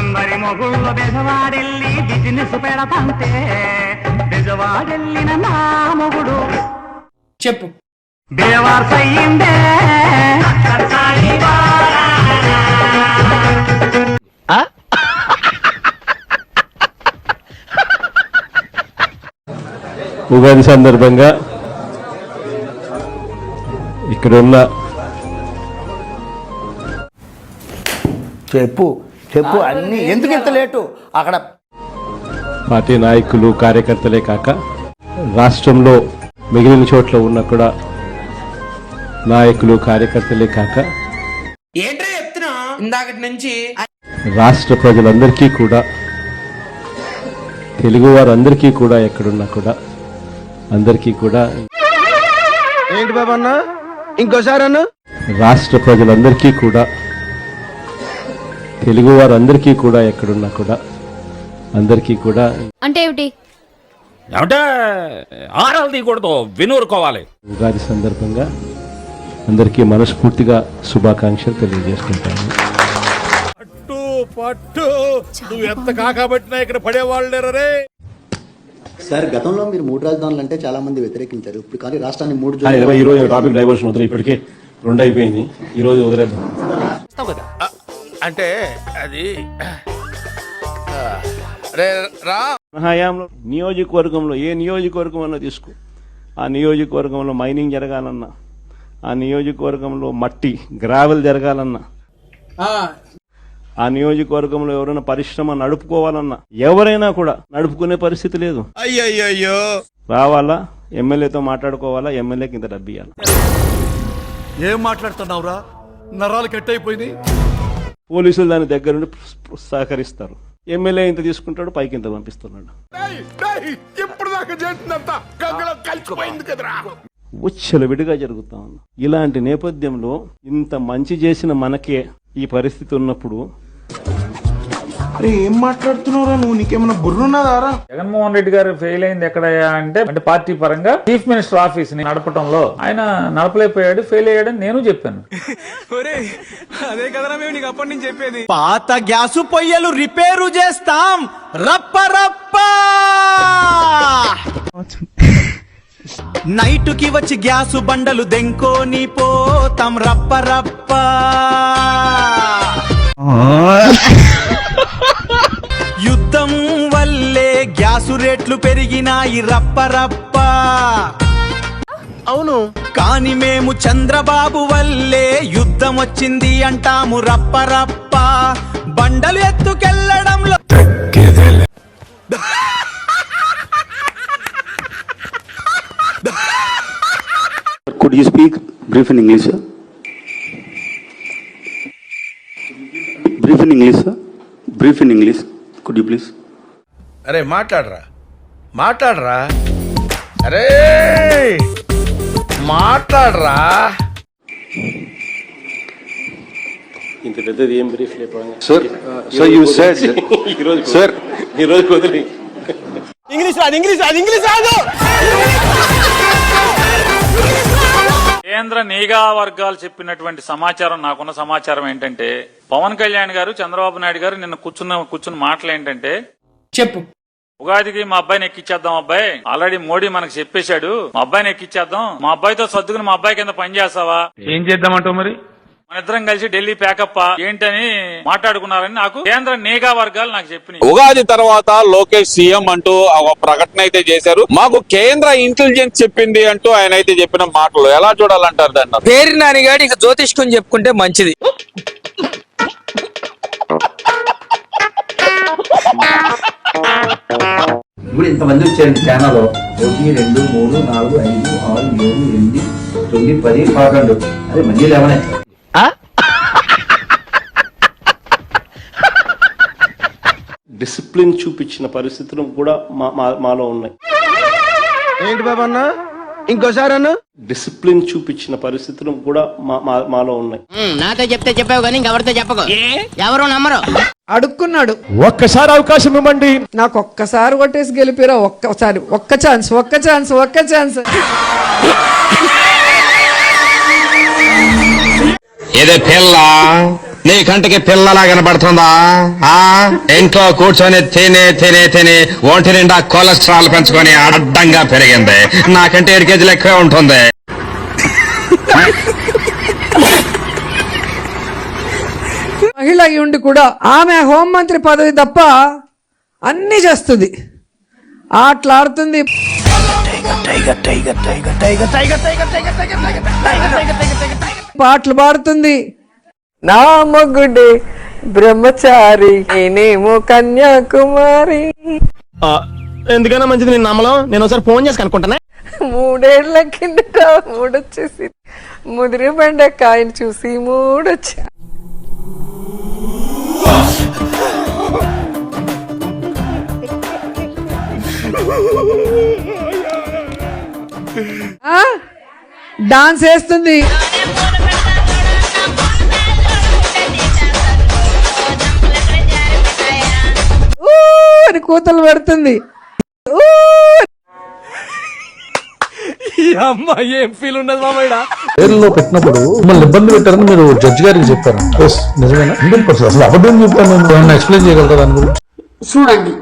అందరి మొగుళ్ళ బెజవాడెళ్ళి బిజినెస్ పెడతంటే బెజవాడెళ్ళిన నా మొగుడు చెప్పు బేవార్స్ అయ్యిందే. ఉగాది సందర్భంగా ఇక్కడున్న చెప్పు చెప్పు అన్ని ఎందుకు ఇంత లేటు అక్కడ పార్టీ నాయకులు కార్యకర్తలే కాక రాష్ట్రంలో మిగిలిన చోట్ల ఉన్న కూడా నాయకులు కార్యకర్తలే కాక ఏంట్రా చెప్తున్నా ఇందాకటి నుంచి రాష్ట్ర ప్రజలందరికీ కూడా తెలుగు వారందరికీ కూడా ఎక్కడున్నా కూడా అందరికీ కూడా ఏంటి బాబా అన్న ఇంకోసారి అన్న రాష్ట్ర ప్రజలందరికీ కూడా తెలుగు వారందరికీ కూడా ఎక్కడున్నా కూడా అందరికీ కూడా అంటే ఏమిటి అంటే ఆరాలు తీయకూడదు వినూరుకోవాలి. ఉగాది సందర్భంగా అందరికీ మనస్ఫూర్తిగా శుభాకాంక్షలు తెలియజేసుకుంటాను. పట్టు పట్టు నువ్వు ఎంత కాకబట్టినా ఇక్కడ పడేవాళ్ళు రే. సార్ గతంలో మీరు 3 రాజధానులు అంటే చాలా మంది వ్యతిరేకించారు. ఇప్పుడు కానీ రాష్ట్రాన్ని 3 ఈ రోజు టాపిక్ డైవర్షన్ వదిలే, ఇప్పటికే 2 అయిపోయింది. ఈ రోజు వదిలేద్దాం. అంటే అది హయాంలో నియోజకవర్గంలో ఏ నియోజకవర్గం అన్నా తీసుకో, ఆ నియోజకవర్గంలో మైనింగ్ జరగాలన్నా, ఆ నియోజకవర్గంలో మట్టి గ్రావెల్ జరగాలన్నా, ఆ నియోజకవర్గంలో ఎవరైనా పరిశ్రమ నడుపుకోవాలన్నా ఎవరైనా కూడా నడుపుకునే పరిస్థితి లేదు. అయ్యయ్యో రావాలా, ఎమ్మెల్యేతో మాట్లాడుకోవాలా, ఎమ్మెల్యేకి ఇంత డబ్బు ఇవ్వాలి. ఏం మాట్లాడుతున్నావురా, నరాలు కట్ అయిపోయింది. పోలీసులు దాని దగ్గర నుండి సహకరిస్తారు. ఎమ్మెల్యే ఇంత తీసుకుంటాడు, పైకి ఇంత పంపిస్తున్నాడు. ఇప్పుడు దాకా చేసినంత గంగలో కలిసిపోయింది కదరా. విడిగా జరుగుతా ఉంది. ఇలాంటి నేపథ్యంలో ఇంత మంచి చేసిన మనకే ఈ పరిస్థితి ఉన్నప్పుడు ఏం మాట్లాడుతున్నావురా నువ్వు? నీకేమన్నా బుర్రున్నదారా? జగన్మోహన్ రెడ్డి గారు ఫెయిల్ అయింది ఎక్కడయ్యా అంటే పార్టీ పరంగా చీఫ్ మినిస్టర్ ఆఫీస్ ని నడపడంలో ఆయన నడపలేకపోయాడు, ఫెయిల్ అయ్యాడని నేను చెప్పాను. అదే కదరా మేము నీకు అప్పటి నుంచి చెప్పేది. పాత గ్యాసు పొయ్యలు రిపేరు చేస్తాం రప్ప రప్ప. నైటుకి వచ్చి గ్యాసు బండలు దెంకోని పోతాం రప్ప రప్ప. యుద్ధం వల్లే గ్యాసు రేట్లు పెరిగినాయి రప్ప రప్ప. అవును, కానీ మేము చంద్రబాబు వల్లే యుద్ధం వచ్చింది అంటాము రప్ప రప్ప. బండలు ఎత్తుకెళ్లడంలో Could you speak brief in English, sir? Brief in English, sir. Brief in English. Could you please? అరే మాట్లాడరా మాట్లాడరా, అరే మాట్లాడరా. ఇంత పెద్దది ఏం బ్రీఫ్ లేకపోయింది. Sir, you said, sir. ఈ రోజు వదిలి ఇంగ్లీష్ రాదు, ఇంగ్లీష్ రాదు, ఇంగ్లీష్ రాదు. కేంద్ర నిఘా వర్గాలు చెప్పినటువంటి సమాచారం, నాకున్న సమాచారం ఏంటంటే పవన్ కళ్యాణ్ గారు, చంద్రబాబు నాయుడు గారు నిన్న కూర్చున్న మాటలు ఏంటంటే, చెప్పు ఉగాదికి మా అబ్బాయిని ఎక్కిచ్చేద్దాం, అబ్బాయి ఆల్రెడీ మోడీ మనకు చెప్పేశాడు, మా అబ్బాయిని ఎక్కిచ్చేద్దాం, మా అబ్బాయితో సర్దుకుని మా అబ్బాయి కింద పని చేస్తావా, ఏం చేద్దామంటావు మరి, మన ఇద్దరం కలిసి ఢిల్లీ ప్యాకప్ ఏంటని మాట్లాడుకున్నారని నాకు కేంద్ర నిఘా వర్గాలు నాకు చెప్పినాయి. ఉగాది తర్వాత లోకేష్ సీఎం అంటూ ఒక ప్రకటన అయితే చేశారు. మాకు కేంద్ర ఇంటెలిజెన్స్ చెప్పింది అంటూ ఆయన అయితే చెప్పిన మాటలు ఎలా చూడాలంటారు దాన్ని? పేరు నానిగాడి ఇక జ్యోతిష్కం చెప్పుకుంటే మంచిది. ఇప్పుడు ఇంతమంది వచ్చారు ఛానల్. 1 2 3 4 5 6 7 8 9 10 11. అదే మళ్ళీ 11. డిసిప్లిన్ చూపించిన పరిస్థితులు కూడా మాలో ఉన్నాయి. ఏంటి బాబా అన్న ఇంకోసారి అన్న? డిసిప్లిన్ చూపించిన పరిస్థితులు కూడా మాలో ఉన్నాయి. నాతో చెప్తే చెప్పావు కానీ ఇంకెవరితో చెప్పకు, ఎవరు నమ్మరు. అడుక్కున్నాడు. ఒక్కసారి అవకాశం ఇవ్వండి, నాకు ఒక్కసారి కొట్టేసి గెలిపిరా, ఒక్కసారి, ఒక్క ఛాన్స్, ఒక్క ఛాన్స్, ఒక్క ఛాన్స్. ఏదో పిల్ల నీ కంటికి పిల్లలా కనబడుతుందా? ఇంట్లో కూర్చొని తిని ఒంటి నిండా కొలెస్ట్రాల్ పెంచుకొని అడ్డంగా పెరిగింది. నాకంటే 7 కేజీలు ఎక్కువే ఉంటుంది. మహిళ అయి ఉండి కూడా ఆమె హోంమంత్రి పదవి తప్ప అన్ని చేస్తుంది, ఆటలాడుతుంది, పాటలు పాడుతుంది. నా మగుడే బ్రహ్మచారి నేనేమో కన్యాకుమారి. ఎందుకన్నా మంచిది నేను నమ్మలం. నేను ఒకసారి ఫోన్ చేసి కనుక్కుంటానే. 3 ఏళ్ల కిందట మూడొచ్చేసి ముదిరి బెండకాయని చూసి మూడొచ్చా. డాన్స్ వేస్తుంది, అని కూతలు పెడుతుంది. అమ్మాయి ఏం ఫీల్ ఉండదు మామయ్య. జైల్లో పెట్టినప్పుడు మిమ్మల్ని ఇబ్బంది పెట్టారని మీరు జడ్జి గారికి చెప్పారు. నిజమేనా? 100%. అసలు అబద్ధం చెప్పాను. ఏమన్నా ఎక్స్ప్లెయిన్ చేయగలరా దాని గురించి? చూడండి,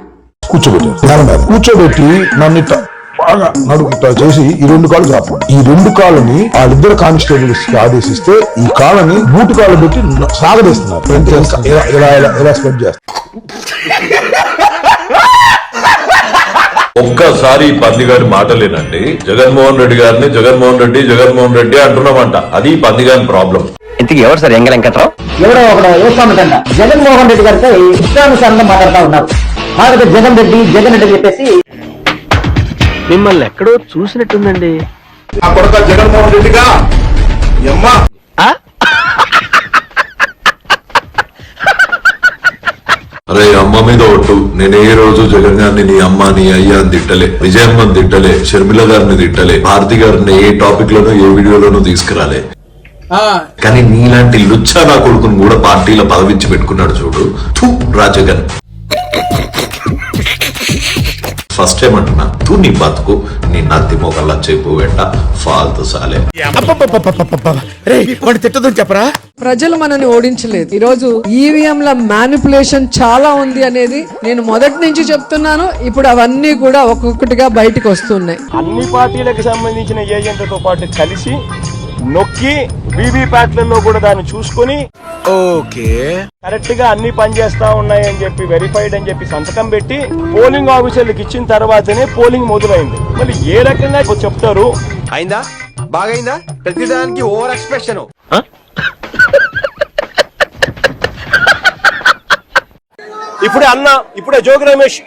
కూర్చోబెట్టి నన్ను బాగా నడుపుతా చేసి ఈ 2 కాళ్ళు చాపు. ఈ 2 కాళ్ళని వాళ్ళిద్దరు కానిస్టేబుల్స్ కి ఆదేశిస్తే ఈ కాళ్ళని బూటు కాళ్ళు పెట్టి సాగదీస్తున్నారు. ఎలా స్ప్రెడ్ చేస్తారు. ఒక్కసారి పంది గారి మాటలేనండి. జగన్మోహన్ రెడ్డి గారిని జగన్మోహన్ రెడ్డి అంటున్నామంట. అది పంది గారి ప్రాబ్లం. ఇంతకీ ఎవరు సార్ ఎంగ వెంకట్రావు? ఎవరో ఒకడు ఏసామటంట జగన్మోహన్ రెడ్డి గారితో ఇష్టానుసారంగా మాట్లాడుతూ ఉన్నారు. అలాగే జగన్ రెడ్డి చెప్పేసి మిమ్మల్ని ఎక్కడో చూసినట్టుందండి. ఆ కొడుక జగన్మోహన్ రెడ్డిగా అమ్మా అరే అమ్మ మీద ఒట్టు. నేను ఏ రోజు జగన్ గారిని నీ అమ్మ నీ అయ్యా అని తిట్టలే, విజయమ్మని తిట్టలే, షర్మిల గారిని తిట్టలే, భారతి గారిని ఏ టాపిక్ లోనూ ఏ వీడియోలోనూ తీసుకురాలే. కానీ నీలాంటి లుచ్చా నా కొడుకుని కూడా పార్టీలో పదవించి పెట్టుకున్నాడు చూడు. రాజగన్ ఫస్ట్ టైం అంటున్నా. తూ నీ బతుకు నీ నత్తి మొగల్లా చెప్పు వెంట ఫాల్తు సాలే. తిట్టదని చెప్పరా? ప్రజలు మనని ఓడించలేదు. ఈరోజు ఈవీఎంల మ్యానిపులేషన్ చాలా ఉంది అనేది నేను మొదటి నుంచి చెప్తున్నాను. ఇప్పుడు అవన్నీ కూడా ఒక్కొక్కటిగా బయటకు వస్తున్నాయి. అన్ని పార్టీలకు సంబంధించిన ఏజెంట్లతో పాటు కలిసి నొక్కి వీవీప్యాట్లలో కూడా దాన్ని చూసుకొని ఓకే కరెక్ట్ గా అన్ని పనిచేస్తా ఉన్నాయని చెప్పి వెరిఫైడ్ అని చెప్పి సంతకం పెట్టి పోలింగ్ ఆఫీసర్లకు ఇచ్చిన తర్వాతనే పోలింగ్ మొదలైంది. మళ్ళీ ఏ రకంగా చెప్తారు? అయిందా? బాగైందా? ప్రతిదానికి ఓవర్ ఎక్స్ప్రెషన్. ఇప్పుడే జోగి రమేష్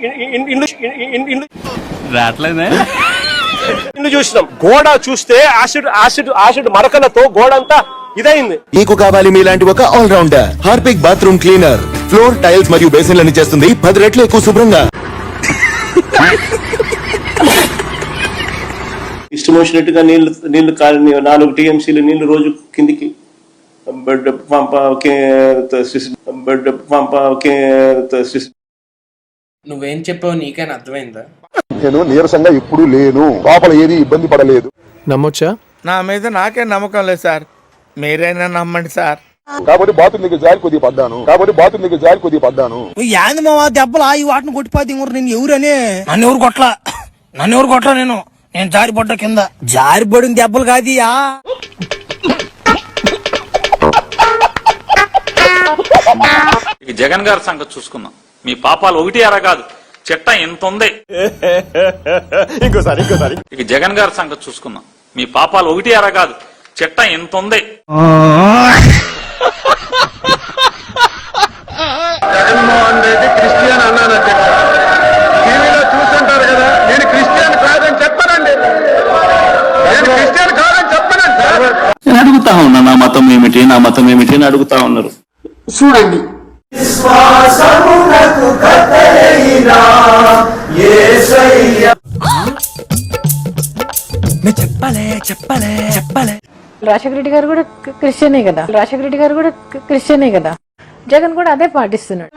ఇల్లు చూసినాం. గోడ చూస్తే యాసిడ్ మరకలతో గోడ అంతా ఇదైంది. మీకు కావాలి మీలాంటి ఒక all rounder Harpic bathroom cleaner. Floor, tiles మరియు బేసిన్లని చేస్తుంది 10 రెట్లు ఎక్కువ శుభ్రంగా. ఇష్టం వచ్చినట్టుగా నీళ్లు 4 టీఎంసీలు నీళ్లు రోజు కిందికి నువ్వేం చెప్పావు నీకైనా అర్థమైందా? నేను నీరసంగా ఎప్పుడు లేను. లోపల ఏది ఇబ్బంది పడలేదు. నమ్మొచ్చా? నా మీద నాకే నమ్మకం లేదు సార్. మీరైనా నమ్మండి సార్. కాబట్టి బాత్రూమ్ దగ్గర జాలి కొద్దిగా పడ్డాను. యాంది మావా దెబ్బలు ఈ వాటిని కొట్టిపోతే నేను ఎవరనే నన్ను ఎవరు కొట్లా నేను జారిపడ్డ కింద జారిపడిన దెబ్బలు కాదియా. జగన్ గారి సంగతి చూసుకున్నాం. మీ పాపాలు 1 అర కాదు, చెట్ట ఇంత ఉంది. ఇంకోసారి ఇక జగన్ గారి సంగతి చూసుకున్నాం. మీ పాపాలు 1 అర కాదు, చెట్ట ఇంత ఉంది. జగన్మోహన్ రెడ్డి క్రిస్టియన్ అన్నాను. టీవీలో చూస్తుంటారు కదా. నేను క్రిస్టియన్ కాదని చెప్పనండి. నేను అడుగుతా ఉన్నా నా మతం ఏమిటి అని అడుగుతా ఉన్నారు. చూడండి, చెప్పలే రాజశేఖర రెడ్డి గారు కూడా క్రిస్టియనే కదా. జగన్ కూడా అదే పాటిస్తున్నాడు.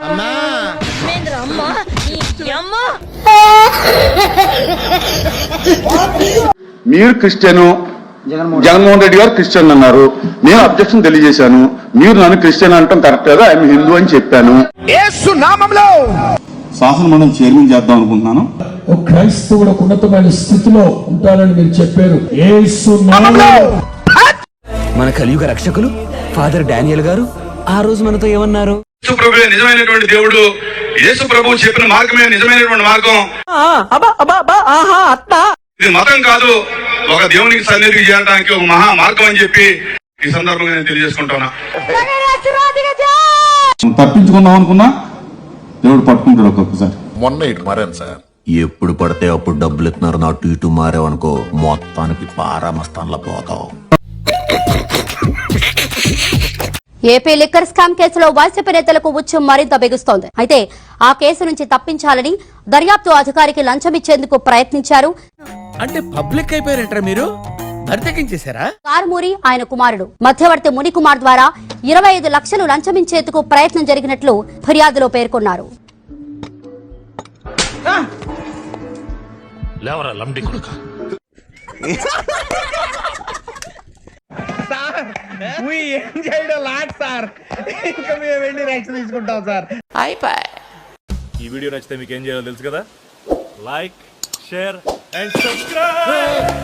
మీరు క్రిస్టియను, జగన్మోహన్ రెడ్డి గారు క్రిస్టియన్ అన్నారు, నేను అబ్జెక్షన్ తెలియజేశాను. మీరు నన్ను క్రిస్టియన్ అంటాం కరెక్ట్ కదా, ఐఎమ్ హిందూ అని చెప్పాను. శాసన మండలి చైర్మన్ చేద్దాం అనుకుంటున్నాను. ఒక క్రైస్తవుడు ఒక ఉన్నతమైన స్థితిలో ఉంటారని మీరు చెప్పారు. మన కలియుగ రక్షకులు ఫాదర్ డానియల్ గారు ఆ రోజు మనతో ఏమన్నారు? యేసు ప్రభువే నిజమైనటువంటి దేవుడు, యేసు ప్రభువు చెప్పిన మార్గమే నిజమైనటువంటి మార్గం. ఇది మతం కాదు, ఒక దేవునికి సన్నిధికి చేరడానికి ఒక మహా మార్గం అని చెప్పి ఈ సందర్భంగా నేను తెలియజేసుకుంటున్నా. తప్పించుకుందాం అనుకున్నా దేవుడు పట్టుకుంటాడు ఒక్కొక్కసారి. మొన్న ఇటు మారాను సార్. ఎప్పుడు పడితే అప్పుడు డబ్బులు ఇస్తున్నారు, అటు ఇటు మారేవనుకో మొత్తానికి పారామస్తాన్లో పోతావు. ఏపీ లిక్కర్ స్కామ్ కేసులో వైసీపీ నేతలకు ఉచ్చు మరింత బిగుస్తోంది. అయితే ఆ కేసు నుంచి తప్పించాలని దర్యాప్తు అధికారికి లంచం ఇచ్చేందుకు ప్రయత్నించారు. అంటే పబ్లిక్ అయిపోయారంటారా మీరు? బరితెగించేశారా? కారుమూరి ఆయన కుమారుడు మధ్యవర్తి మునికుమార్ ద్వారా 25 లక్షలు లంచమించేందుకు ప్రయత్నం జరిగినట్లు ఫిర్యాదులో పేర్కొన్నారు. ఏం చేయడం లాట్ సార్, ఇంకా మేము వెళ్ళి యాక్షన్ తీసుకుంటాం సార్. ఈ వీడియో నచ్చితే మీకు ఏం చేయాలో తెలుసు కదా, లైక్, షేర్ అండ్ సబ్స్క్రైబ్.